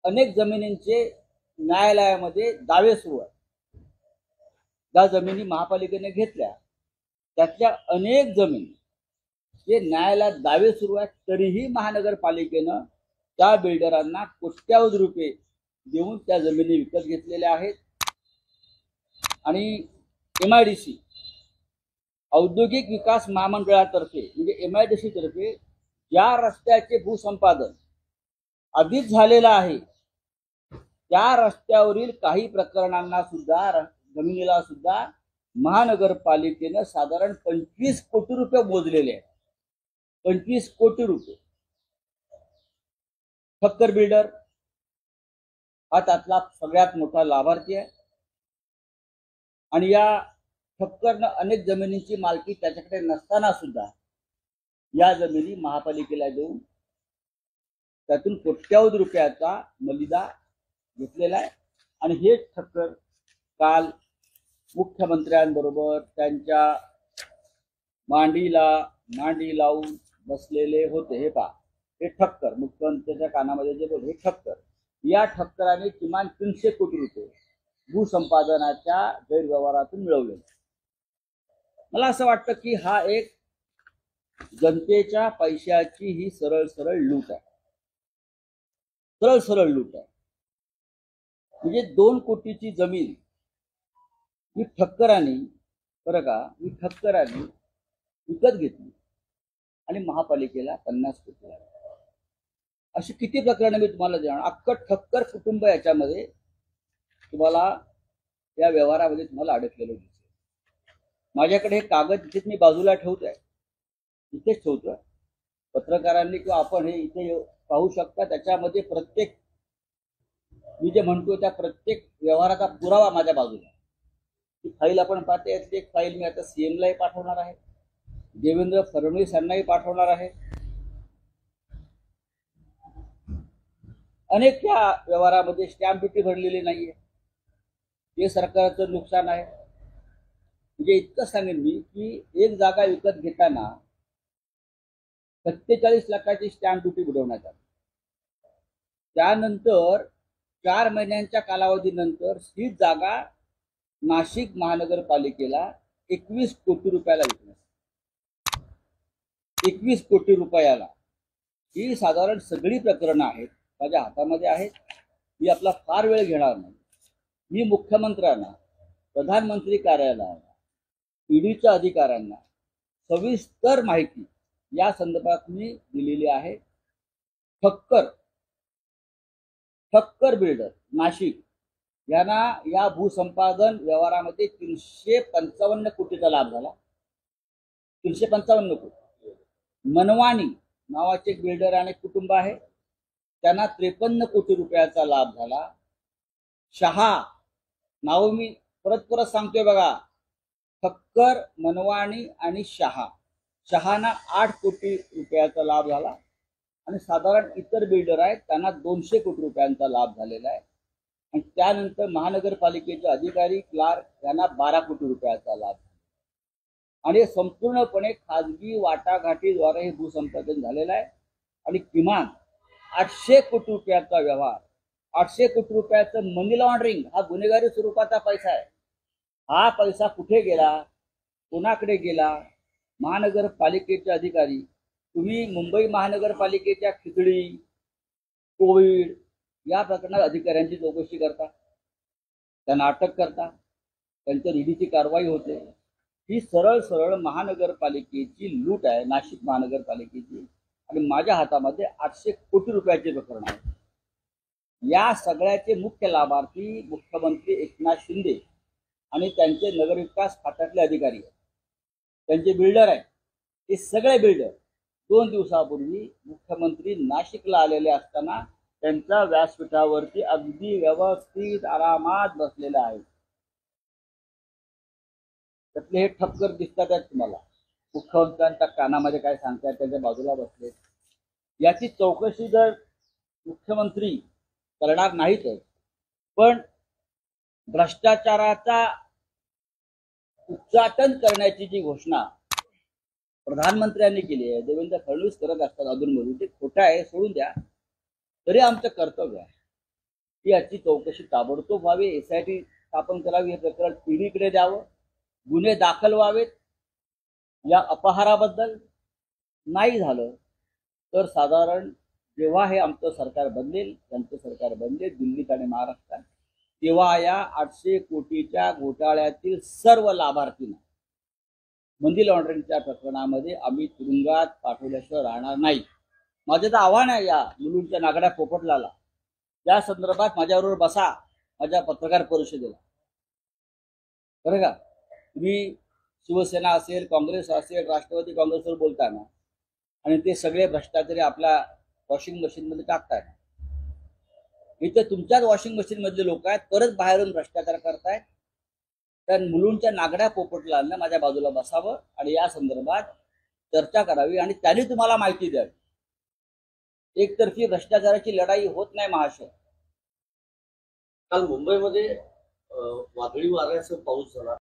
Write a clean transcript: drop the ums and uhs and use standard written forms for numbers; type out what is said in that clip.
अनेक जमिनींचे न्यायालयामध्ये दावे सुरू आहेत. ज्या जमिनी महापालिकेने घेतल्या त्यातल्या अनेक जमिनी जे न्यायालयात दावे सुरू आहेत, तरीही महानगरपालिकेनं त्या बिल्डरांना कोट्यावधी रुपये देऊन त्या जमिनी विकत घेतलेल्या आहेत. आणि MIDC औद्योगिक विकास महामंडळातर्फे म्हणजे MIDC तर्फे ज्या रस्त्याचे भूसंपादन आधीच झालेलं आहे त्या रस्त्यावरील काही प्रकरणांना सुद्धा जमिनीला सुद्धा महानगरपालिकेनं साधारण 25 कोटी रुपये मोजलेले आहेत. 25 कोटी रुपये. ठक्कर बिल्डर हा त्यातला सगळ्यात मोठा लाभार्थी आहे आणि या ठक्करनं अनेक जमिनींची मालकी त्याच्याकडे नसताना सुद्धा या जमिनी महापालिकेला देऊन त्यातून कोट्यावधी रुपयाचा मलिदा घेतलेला आहे. आणि हे ठक्कर काल मुख्यमंत्र्यांबरोबर त्यांच्या मांडी लावून बसलेले होते. हे पहा, हे ठक्कर मुख्यमंत्र्यांच्या कानामध्ये जे बोल, हे ठक्कर, या ठक्कराने किमान 300 कोटी रुपये भूसंपादनाच्या गैरव्यवहारातून मिळवले. मला असं वाटतं की हा एक जनतेच्या पैशाची ही सरळ सरळ लूट आहे. सरळ सरळ लूट आहे. म्हणजे 2 कोटीची जमीन ही ठक्करांनी, बरं का, ही ठक्करांनी विकत घेतली आणि महापालिकेला 50 कोटी लागले. अशी किती प्रकरणं मी तुम्हाला देणार. अख्खं ठक्कर कुटुंब याच्यामध्ये तुम्हाला या व्यवहारामध्ये तुम्हाला अडकलेलं दिसेल. माझ्याकडे हे कागद इथेच मी बाजूला ठेवतोय, इथेच ठेवतोय. पत्रकारांनी किंवा आपण हे इथे पाहू शकता. त्याच्यामध्ये प्रत्येक मी जे म्हणतोय त्या प्रत्येक व्यवहाराचा पुरावा माझ्या बाजूला. ती फाईल आपण पाहते. यातली एक फाईल मी आता CM लाही पाठवणार आहे, देवेंद्र फडणवीस यांनाही पाठवणार आहे. अनेक त्या व्यवहारामध्ये स्टॅम्प ड्युटी भरलेली नाहीये. हे सरकारचं नुकसान आहे. म्हणजे इतकं सांगेन मी की एक जागा विकत घेताना 47 लाखाची स्टॅम्प ड्युटी बुडवण्यात आली. त्यानंतर 4 महिन्यांच्या कालावधीनंतर ही जागा नाशिक महानगरपालिकेला 21 कोटी रुपयाला विकण्यात. 21 कोटी रुपयाला. ही साधारण सगळी प्रकरणं आहेत, माझ्या हातामध्ये आहेत. मी आपला फार वेळ घेणार नाही. मी मुख्यमंत्र्यांना, प्रधानमंत्री कार्यालयाला, ईडीच्या अधिकाऱ्यांना सविस्तर माहिती या संदर्भात मी दिलेली आहे. ठक्कर बिल्डर नाशिक यांना या भूसंपादन व्यवहारामध्ये 355 कोटीचा लाभ झाला. 355 कोटी. मनवानी नावाचे एक बिल्डर आणि कुटुंब आहे, त्यांना 53 कोटी रुपयाचा लाभ झाला. शहा नाव मी परत सांगतोय बघा. ठक्कर, मनवानी आणि शहाना 8 कोटी रुपयाचा लाभ झाला. आणि साधारण इतर बिल्डर आहेत त्यांना 200 कोटी रुपयांचा लाभ झालेला आहे. आणि त्यानंतर महानगरपालिकेचे अधिकारी, क्लार्क यांना 12 कोटी रुपयाचा लाभ. आणि संपूर्णपणे खाजगी वाटाघाटीद्वारे हे भूसंपादन झालेलं आहे. आणि किमान 800 कोटी रुपयाचा व्यवहार, 800 कोटी रुपयाचं मनी लॉन्ड्रिंग हा गुन्हेगारी स्वरूपाचा पैसा आहे. हा पैसा कुठे गेला, कोणाकडे गेला? महानगरपालिकेचे अधिकारी, तुम्ही मुंबई महानगरपालिकेच्या खिचडी, कोविड या प्रकरणात अधिकाऱ्यांची चौकशी करता, त्यांना अटक करता, त्यांच्या ईडीची कारवाई होते. ही सरळ सरळ महानगरपालिकेची लूट आहे, नाशिक महानगरपालिकेची. आणि माझ्या हातामध्ये 800 कोटी रुपयाचे प्रकरण आहे. या सगळ्याचे मुख्य लाभार्थी मुख्यमंत्री एकनाथ शिंदे आणि त्यांचे नगरविकास खात्यातले अधिकारी आहेत, त्यांचे बिल्डर आहेत. हे सगळे बिल्डर 2 दिवसापूर्वी मुख्यमंत्री नाशिकला आलेले असताना त्यांच्या व्यासपीठावरती अगदी व्यवस्थित आरामात बसलेले आहेत. त्यातले हे ठक्कर दिसतात आहेत तुम्हाला. मुख्यमंत्र्यांच्या कानामध्ये काय सांगतात त्याच्या बाजूला बसले. याची चौकशी जर मुख्यमंत्री करणार नाहीतच, पण भ्रष्टाचाराचा उच्चाटन करण्याची जी घोषणा प्रधानमंत्र्यांनी केली आहे, देवेंद्र फडणवीस करत असतात अधूनमधून, ते खोटं आहे, सोडून द्या, तरी आमचं कर्तव्य आहे. याची चौकशी ताबडतोब व्हावी, SIT स्थापन करावी, हे प्रकरण ईडीकडे द्यावं, गुन्हे दाखल व्हावेत. या अपहाराबद्दल नाही झालं तर साधारण जेव्हा हे आमचं सरकार बदलेल, त्यांचं सरकार बदलेल दिल्लीत आणि महाराष्ट्रात, तेव्हा या 800 कोटीच्या घोटाळ्यातील सर्व लाभार्थींना मनी लॉन्ड्रिंगच्या प्रकरणामध्ये आम्ही तुरुंगात पाठवल्याशिवाय राहणार नाही. माझं तर आव्हान आहे या मुलूंच्या नागड्या पोपटलाला, त्या संदर्भात माझ्याबरोबर बसा माझ्या पत्रकार परिषदेला. बरं का, तुम्ही शिवसेना असेल, काँग्रेस असेल, राष्ट्रवादी काँग्रेसवर बोलताना आणि ते सगळे भ्रष्टाचारी आपल्या वॉशिंग मशीनमध्ये टाकतायत. इथे तुमच्याच वॉशिंग मशीन मधले लोक आहेत, परत बाहेरून भ्रष्टाचार करतायत. त्या मुलूंच्या नागड्या पोपटलांना माझ्या बाजूला बसावं आणि या संदर्भात चर्चा करावी आणि त्यांनी तुम्हाला माहिती द्यावी. एकतर्फी भ्रष्टाचाराची लढाई होत नाही महाशय. काल मुंबईमध्ये वादळी वाऱ्यासह पाऊस झाला.